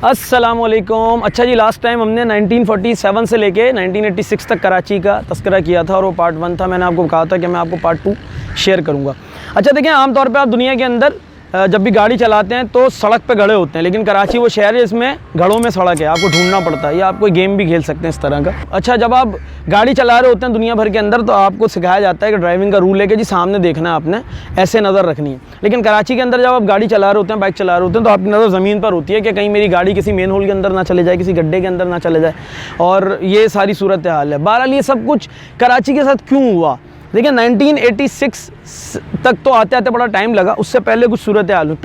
अस्सलामुअलैकुम। अच्छा जी, last time हमने 1947 से लेके 1986 तक कराची का तस्करा किया था और वो पार्ट 1 था। मैंने आपको कहा था कि मैं आपको पार्ट 2 शेयर करूंगा। अच्छा देखिए, आमतौर पे आप दुनिया के अंदर जब भी गाड़ी चलाते हैं तो सड़क पे गड़े होते हैं, लेकिन कराची वो शहर है जिसमें घड़ों में सड़क है, आपको ढूंढना पड़ता है, या आप कोई गेम भी खेल सकते हैं इस तरह का। अच्छा, जब आप गाड़ी चला रहे होते हैं दुनिया भर के अंदर तो आपको सिखाया जाता है कि ड्राइविंग का रूल है कि जी सामने देखना है आपने, ऐसे नज़र रखनी है। लेकिन कराची के अंदर जब आप गाड़ी चला रहे होते हैं, बाइक चला रहे होते हैं, तो आपकी नज़र ज़मीन पर होती है कि कहीं मेरी गाड़ी किसी मेन होल के अंदर ना चले जाए, किसी गड्ढे के अंदर ना चले जाए, और ये सारी सूरत हाल है। बहरहाल ये सब कुछ कराची के साथ क्यों हुआ? देखिए 1986 तक तो आते आते बड़ा टाइम लगा, उससे पहले कुछ सूरत हाल हुई।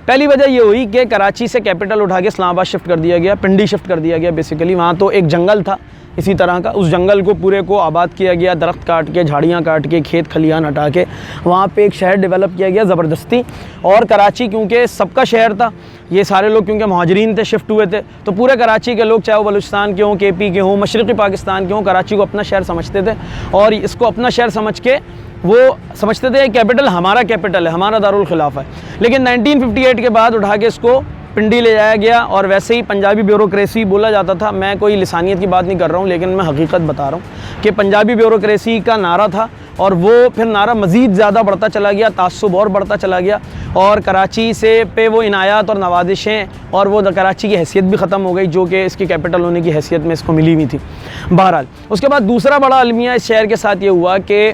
पहली वजह ये हुई कि कराची से कैपिटल उठा के इस्लामाबाद शिफ्ट कर दिया गया, पिंडी शिफ्ट कर दिया गया। बेसिकली वहाँ तो एक जंगल था इसी तरह का, उस जंगल को पूरे को आबाद किया गया, दरख्त काट के, झाड़ियाँ काट के, खेत खलियान हटा के वहाँ पे एक शहर डेवलप किया गया ज़बरदस्ती। और कराची क्योंकि सबका शहर था, ये सारे लोग क्योंकि मुहाजिरीन थे, शिफ्ट हुए थे, तो पूरे कराची के लोग, चाहे वो बलूचिस्तान के हों, KP के हों, मशरक़ी पाकिस्तान के हों, कराची को अपना शहर समझते थे। और इसको अपना शहर समझ के वो समझते थे कैपिटल हमारा कैपिटल है, हमारा दारुल खिलाफा है। लेकिन 1958 के बाद उठा के इसको पिंडी ले जाया गया, और वैसे ही पंजाबी ब्यूरोक्रेसी बोला जाता था। मैं कोई लिसानियत की बात नहीं कर रहा हूँ, लेकिन मैं हकीकत बता रहा हूँ कि पंजाबी ब्यूरोक्रेसी का नारा था, और वो फिर नारा मज़ीद ज़्यादा बढ़ता चला गया, तासुब और बढ़ता चला गया, और कराची से पे वो इनायत और नवाजिशें और वो कराची की हैसियत भी ख़त्म हो गई, जो कि इसकी कैपिटल होने की हैसियत में इसको मिली हुई थी। बहरहाल उसके बाद दूसरा बड़ा अलमिया इस शहर के साथ ये हुआ कि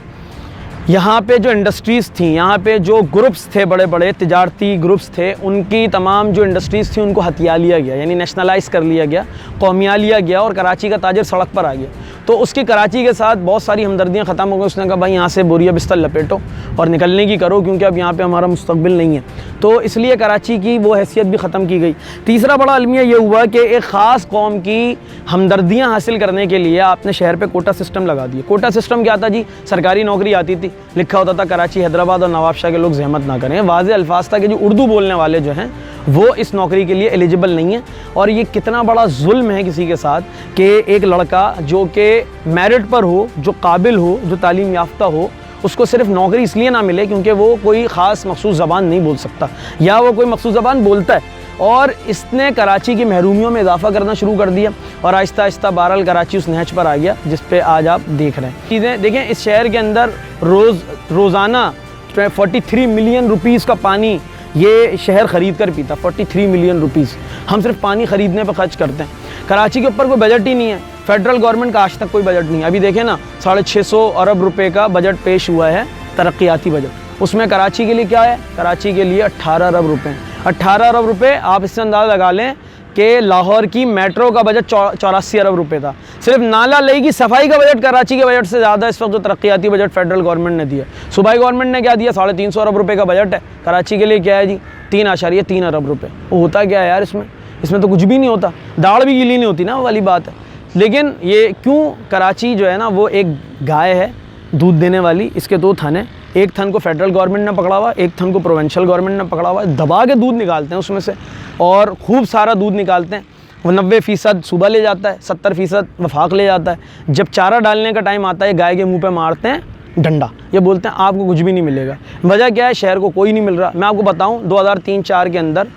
यहाँ पे जो इंडस्ट्रीज़ थी, यहाँ पे जो ग्रुप्स थे, बड़े बड़े तिजारती ग्रुप्स थे, उनकी तमाम जो इंडस्ट्रीज़ थी उनको हथिया लिया गया, यानी नेशनलाइज़ कर लिया गया, कौमिया लिया गया, और कराची का ताजिर सड़क पर आ गया। तो उसकी कराची के साथ बहुत सारी हमदर्दियाँ ख़त्म हो गई। उसने कहा भाई यहाँ से बोरिया बिस्तर लपेटो और निकलने की करो, क्योंकि अब यहाँ पे हमारा मुस्तकबिल नहीं है। तो इसलिए कराची की वो हैसियत भी ख़त्म की गई। तीसरा बड़ा अलमिया ये हुआ कि एक ख़ास कौम की हमदर्दियाँ हासिल करने के लिए आपने शहर पे कोटा सिस्टम लगा दिया। कोटा सिस्टम क्या था जी? सरकारी नौकरी आती थी, लिखा होता था कराची, हैदराबाद और नवाबशाह के लोग जहमत ना करें। वाज़े अल्फाज था कि जो उर्दू बोलने वाले जो हैं वो इस नौकरी के लिए एलिजिबल नहीं है। और ये कितना बड़ा जुल्म है किसी के साथ कि एक लड़का जो कि मेरिट पर हो, जो काबिल हो, जो तालीम याफ्ता हो, उसको सिर्फ नौकरी इसलिए ना मिले क्योंकि वो कोई ख़ास मखसूस ज़बान नहीं बोल सकता, या वो कोई मखसूस ज़बान बोलता है। और इसने कराची की महरूमियों में इजाफा करना शुरू कर दिया, और आहिस्ता आहिस्ता बहरहाल कराची उस नहज पर आ गया जिस पे आज आप देख रहे हैं। चीज़ें देखें, इस शहर के अंदर रोज़ाना 43 मिलियन रुपीज़ का पानी ये शहर ख़रीद कर पीता। 43 मिलियन रुपीज़ हम सिर्फ पानी ख़रीदने पर ख़र्च करते हैं। कराची के ऊपर कोई बजट ही नहीं है, फेडरल गवर्नमेंट का आज तक कोई बजट नहीं है। अभी देखें ना, 650 अरब रुपए का बजट पेश हुआ है, तरक्याती बजट। उसमें कराची के लिए क्या है? कराची के लिए 18 अरब रुपए। 18 अरब रुपए, आप इससे अंदाज़ा लगा लें कि लाहौर की मेट्रो का बजट 84 अरब रुपए था। सिर्फ नाला लेई की सफाई का बजट कराची के बजट से ज़्यादा इस वक्त जो तरक्याती बजट फेडरल गवर्नमेंट ने दिया। सूबाई गवर्नमेंट ने क्या दिया? 350 अरब रुपए का बजट है। कराची के लिए क्या है जी? 3.3 अरब रुपए। वो होता क्या है यार इसमें तो कुछ भी नहीं होता, दाढ़ भी गीली नहीं होती ना, वो वाली बात है। लेकिन ये क्यों? कराची जो है ना वो एक गाय है दूध देने वाली, इसके 2 थन हैं। एक थन को फेडरल गवर्नमेंट ने पकड़ा हुआ, एक थन को प्रोविंशियल गवर्नमेंट ने पकड़ा हुआ है। दबा के दूध निकालते हैं उसमें से, और खूब सारा दूध निकालते हैं। वो 90% सूबा ले जाता है, 70% वफाक ले जाता है। जब चारा डालने का टाइम आता है, गाय के मुँह पे मारते हैं डंडा, ये बोलते हैं आपको कुछ भी नहीं मिलेगा। वजह क्या है? शहर को कोई नहीं मिल रहा। मैं आपको बताऊँ, 2003-04 के अंदर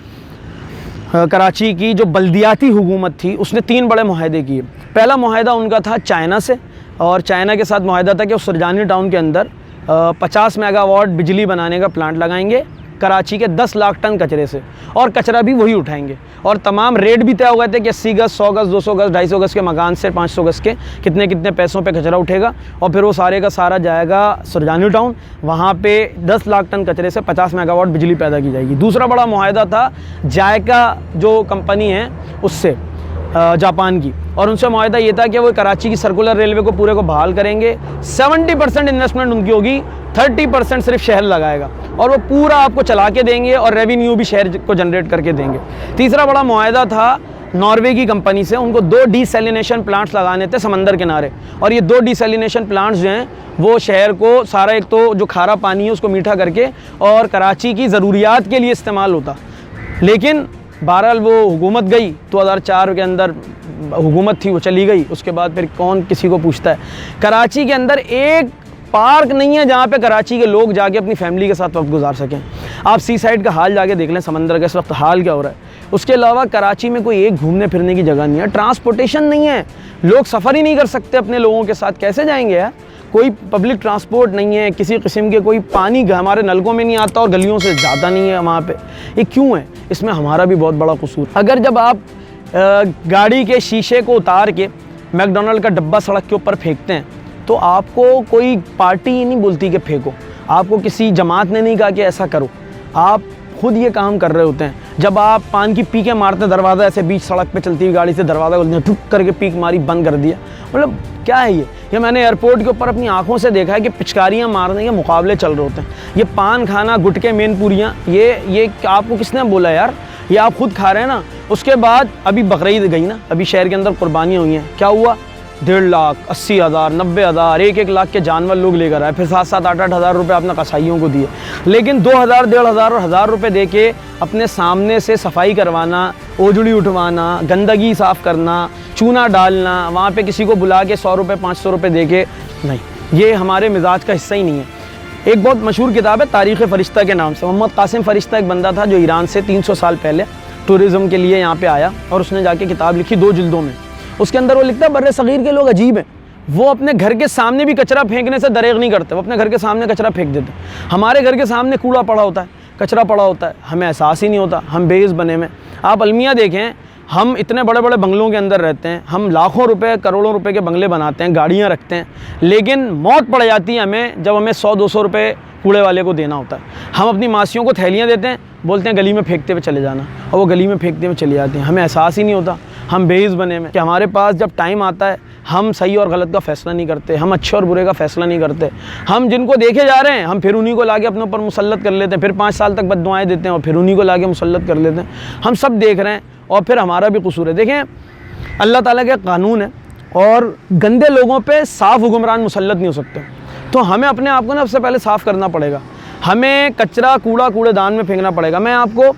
कराची की जो बल्दियाती हुकूमत थी उसने 3 बड़े मुआहदे किए। पहला मुआहदा उनका था चाइना से, और चाइना के साथ मुआहदा था कि उस सुरजानी टाउन के अंदर 50 मेगावाट बिजली बनाने का प्लांट लगाएंगे कराची के 10 लाख टन कचरे से, और कचरा भी वही उठाएंगे। और तमाम रेट भी तय हो गए थे कि 80 गज़, 100 गज़, 200 गज़, 250 गज़ के मकान से 500 गज़ के कितने कितने पैसों पे कचरा उठेगा, और फिर वो सारे का सारा जाएगा सुरजानी टाउन। वहाँ पे 10 लाख टन कचरे से 50 मेगावाट बिजली पैदा की जाएगी। दूसरा बड़ा मुआहदा था जायका जो कंपनी है उससे, जापान की, और उनसे मुआहदा ये था कि वो कराची की सर्कुलर रेलवे को पूरे को बहाल करेंगे। 70% इन्वेस्टमेंट उनकी होगी, 30% सिर्फ शहर लगाएगा, और वो पूरा आपको चला के देंगे, और रेवेन्यू भी शहर को जनरेट करके देंगे। तीसरा बड़ा मुआहदा था नॉर्वे की कंपनी से, उनको 2 डिसैलिनेशन प्लांट्स लगाने थे समंदर किनारे, और ये 2 डिसैलिनेशन प्लांट्स जो हैं वो शहर को सारा, एक तो जो खारा पानी है उसको मीठा करके और कराची की ज़रूरियात के लिए इस्तेमाल होता। लेकिन बहरहाल वो हुकूमत गई, 2004 के अंदर हुकूमत थी, वो चली गई। उसके बाद फिर कौन किसी को पूछता है? कराची के अंदर एक पार्क नहीं है जहाँ पे कराची के लोग जाके अपनी फैमिली के साथ वक्त गुजार सकें। आप सी साइड का हाल जाके देख लें, समंदर का इस वक्त हाल क्या हो रहा है। उसके अलावा कराची में कोई एक घूमने फिरने की जगह नहीं है, ट्रांसपोर्टेशन नहीं है, लोग सफ़र ही नहीं कर सकते अपने लोगों के साथ, कैसे जाएंगे यार। कोई पब्लिक ट्रांसपोर्ट नहीं है, किसी किस्म के कोई पानी हमारे नलकों में नहीं आता और गलियों से ज़्यादा नहीं है वहाँ पे। ये क्यों है? इसमें हमारा भी बहुत बड़ा कसूर। अगर जब आप गाड़ी के शीशे को उतार के मैकडॉनल्ड का डब्बा सड़क के ऊपर फेंकते हैं तो आपको कोई पार्टी ही नहीं बोलती कि फेंको, आपको किसी जमात ने नहीं कहा कि ऐसा करो, आप खुद ये काम कर रहे होते हैं। जब आप पान की पीकें मारते हैं, दरवाज़ा ऐसे बीच सड़क पे चलती हुई गाड़ी से दरवाज़ा खोलते ठुक करके पीक मारी, बंद कर दिया, मतलब क्या है ये मैंने एयरपोर्ट के ऊपर अपनी आंखों से देखा है कि पिचकारियाँ मारने के मुकाबले चल रहे होते हैं। ये पान खाना, गुटके, मेनपुरियाँ, ये आपको किसने बोला यार, ये आप खुद खा रहे हैं ना। उसके बाद अभी बकरीद गई ना, अभी शहर के अंदर कुर्बानियाँ हुई हैं, क्या हुआ, 1.5 लाख, 80,000, 90,000, 1-1 लाख के जानवर लोग लेकर आए, फिर 7-7, 8-8 हज़ार रुपये आपने कसाईयों को दिए। लेकिन 2,000, 1,500 और 1,000 रुपये दे के अपने सामने से सफाई करवाना, ओजड़ी उठवाना, गंदगी साफ़ करना, चूना डालना, वहाँ पे किसी को बुला के 100 रुपये 500 रुपये दे के, नहीं, ये हमारे मिजाज का हिस्सा ही नहीं है। एक बहुत मशहूर किताब है तारीख़ फ़रिश्ता के नाम से। मोहम्मद कासिम फ़रिश्ता एक बंदा था जो ईरान से 300 साल पहले टूरिज़म के लिए यहाँ पे आया और उसने जाके किताब लिखी 2 जिल्दों में। उसके अंदर वो लिखता है बर्रे सग़ीर के लोग अजीब हैं, वो अपने घर के सामने भी कचरा फेंकने से दरेग नहीं करते, वो अपने घर के सामने कचरा फेंक देते। हमारे घर के सामने कूड़ा पड़ा होता है, कचरा पड़ा होता है, हमें एहसास ही नहीं होता, हम बेइज्जत बने में। आप अलमिया देखें, हम इतने बड़े बड़े बंगलों के अंदर रहते हैं, हम लाखों रुपए, करोड़ों रुपए के बंगले बनाते हैं, गाड़ियाँ रखते हैं, लेकिन मौत पड़ जाती है हमें जब हमें 100-200 रुपये कूड़े वाले को देना होता है। हम अपनी मासियों को थैलियाँ देते हैं, बोलते हैं गली में फेंकते हुए चले जाना, और वो गली में फेंकते हुए चले जाते हैं। हमें एहसास ही नहीं होता, हम बेइज्जत बने में कि हमारे पास जब टाइम आता है हम सही और गलत का फ़ैसला नहीं करते, हम अच्छे और बुरे का फ़ैसला नहीं करते। हम जिनको देखे जा रहे हैं हम फिर उन्हीं को लाके अपने ऊपर मुसल्लत कर लेते हैं, फिर 5 साल तक बद्दुआएं देते हैं और फिर उन्हीं को लाके मुसल्लत कर लेते हैं। हम सब देख रहे हैं और फिर हमारा भी कसूर है। देखें, अल्लाह ताला के कानून है और गंदे लोगों पे साफ़ हुक्मरान मुसल्लत नहीं हो सकते, तो हमें अपने आप को ना सबसे पहले साफ़ करना पड़ेगा। हमें कचरा कूड़ेदान में फेंकना पड़ेगा। मैं आपको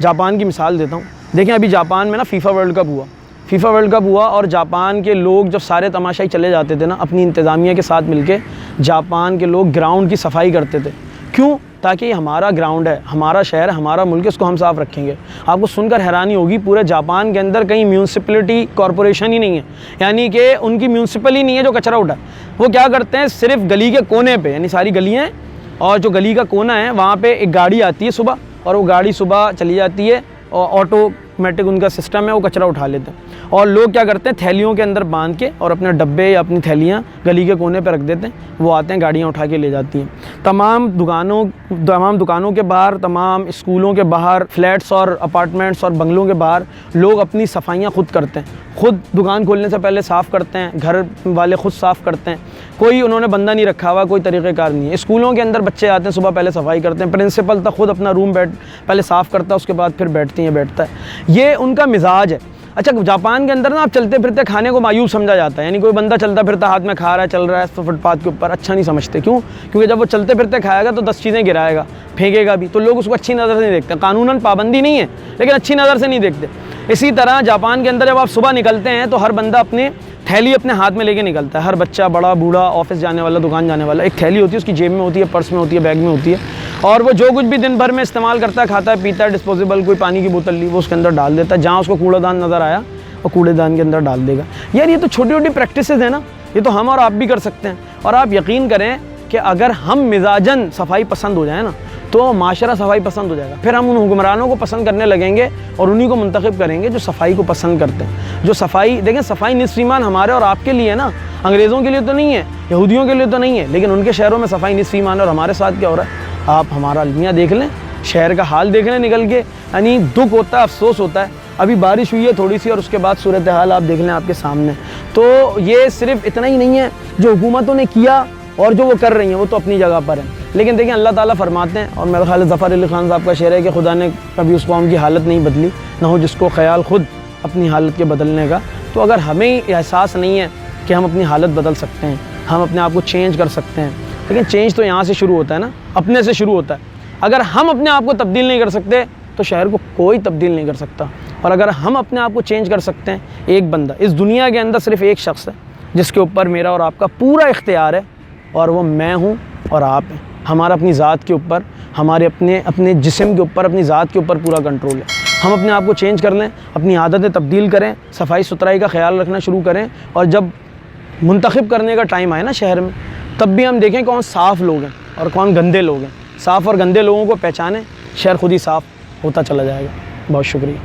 जापान की मिसाल देता हूँ। देखें, अभी जापान में ना फीफा वर्ल्ड कप हुआ और जापान के लोग जब सारे तमाशाई चले जाते थे ना, अपनी इंतज़ामिया के साथ मिलके जापान के लोग ग्राउंड की सफाई करते थे। क्यों? ताकि हमारा ग्राउंड है, हमारा शहर है, हमारा मुल्क है, उसको हम साफ़ रखेंगे। आपको सुनकर हैरानी होगी, पूरे जापान के अंदर कहीं म्यूनसिपलिटी कॉरपोरेशन ही नहीं है, यानी कि उनकी म्यूनसिपल ही नहीं है जो कचरा उठाए। वो क्या करते हैं, सिर्फ गली के कोने पे, यानी सारी गलियाँ और जो गली का कोना है वहाँ पे एक गाड़ी आती है सुबह, और वो गाड़ी सुबह चली जाती है और ऑटोमेटिक उनका सिस्टम है, वो कचरा उठा लेते हैं। और लोग क्या करते हैं, थैलियों के अंदर बांध के और अपने डब्बे या अपनी थैलियाँ गली के कोने पे रख देते हैं, वो आते हैं गाड़ियाँ उठा के ले जाती हैं। तमाम दुकानों के बाहर, तमाम स्कूलों के बाहर, फ्लैट्स और अपार्टमेंट्स और बंगलों के बाहर लोग अपनी सफाइयाँ खुद करते हैं, खुद दुकान खोलने से पहले साफ़ करते हैं, घर वाले खुद साफ़ करते हैं, कोई उन्होंने बंदा नहीं रखा हुआ, कोई तरीक़ेकार नहीं है। स्कूलों के अंदर बच्चे आते हैं, सुबह पहले सफाई करते हैं, प्रिंसिपल तक खुद अपना रूम पहले साफ़ करता है, उसके बाद फिर बैठता है। ये उनका मिजाज है। अच्छा, जापान के अंदर ना आप चलते फिरते खाने को मायूब समझा जाता है, यानी कोई बंदा चलता फिरता हाथ में खा रहा है, चल रहा है फुटपाथ के ऊपर, अच्छा नहीं समझते। क्यों? क्योंकि जब वो चलते फिरते खाएगा तो 10 चीज़ें गिराएगा, फेंकेगा भी, तो लोग उसको अच्छी नज़र से नहीं देखते। कानूनन पाबंदी नहीं है लेकिन अच्छी नज़र से नहीं देखते। इसी तरह जापान के अंदर जब आप सुबह निकलते हैं तो हर बंदा अपनी थैली अपने हाथ में लेके निकलता है। हर बच्चा, बड़ा, बूढ़ा, ऑफिस जाने वाला, दुकान जाने वाला, एक थैली होती है, उसकी जेब में होती है, पर्स में होती है, बैग में होती है, और वो जो कुछ भी दिन भर में इस्तेमाल करता है, खाता है, पीता है, डिस्पोजेबल कोई पानी की बोतल ली, वो उसके अंदर डाल देता है। जहाँ उसको कूड़ेदान नज़र आया वो कूड़ेदान के अंदर डाल देगा। यार ये तो छोटी छोटी प्रैक्टिसेस है ना, ये तो हम और आप भी कर सकते हैं। और आप यकीन करें कि अगर हम मिजाजन सफाई पसंद हो जाए ना तो माशरा सफाई पसंद हो जाएगा। फिर हम उन हुक्मरानों को पसंद करने लगेंगे और उन्हीं को मुंतखब करेंगे जो सफाई को पसंद करते हैं। जो सफाई, देखें, सफाई निस्फ़ ईमान हमारे और आपके लिए है ना, अंग्रेज़ों के लिए तो नहीं है, यहूदियों के लिए तो नहीं है, लेकिन उनके शहरों में सफाई निस्फ़ ईमान है। और हमारे साथ क्या हो रहा है, आप हमारा अलमिया देख लें, शहर का हाल देख लें निकल के, यानी दुख होता है, अफसोस होता है। अभी बारिश हुई है थोड़ी सी और उसके बाद सूरत हाल आप देख लें आपके सामने। तो ये सिर्फ इतना ही नहीं है जो हुकूमतों ने किया और जो वो कर रही हैं, वो तो अपनी जगह पर है, लेकिन देखिए अल्लाह ताला फरमाते हैं, और मेरा ख्याल है ज़फ़र अली ख़ान साहब का शेर है कि खुदा ने कभी उस कौम की हालत नहीं बदली, ना हो जिसको ख्याल खुद अपनी हालत के बदलने का। तो अगर हमें एहसास नहीं है कि हम अपनी हालत बदल सकते हैं, हम अपने आप को चेंज कर सकते हैं, लेकिन चेंज तो यहाँ से शुरू होता है ना, अपने से शुरू होता है। अगर हम अपने आप को तब्दील नहीं कर सकते तो शहर को कोई तब्दील नहीं कर सकता। और अगर हम अपने आप को चेंज कर सकते हैं, एक बंदा इस दुनिया के अंदर सिर्फ एक शख्स है जिसके ऊपर मेरा और आपका पूरा इख्तियार है, और वो मैं हूँ और आप हैं। हमारा अपनी ज़ात के ऊपर, हमारे अपने जिस्म के ऊपर, अपनी ज़ात के ऊपर पूरा कंट्रोल है। हम अपने आप को चेंज कर लें, अपनी आदतें तब्दील करें, सफाई सुथराई का ख्याल रखना शुरू करें, और जब मुंतखब करने का टाइम आए ना शहर में, तब भी हम देखें कौन साफ़ लोग हैं और कौन गंदे लोग हैं। साफ़ और गंदे लोगों को पहचानें, शहर खुद ही साफ़ होता चला जाएगा। बहुत शुक्रिया।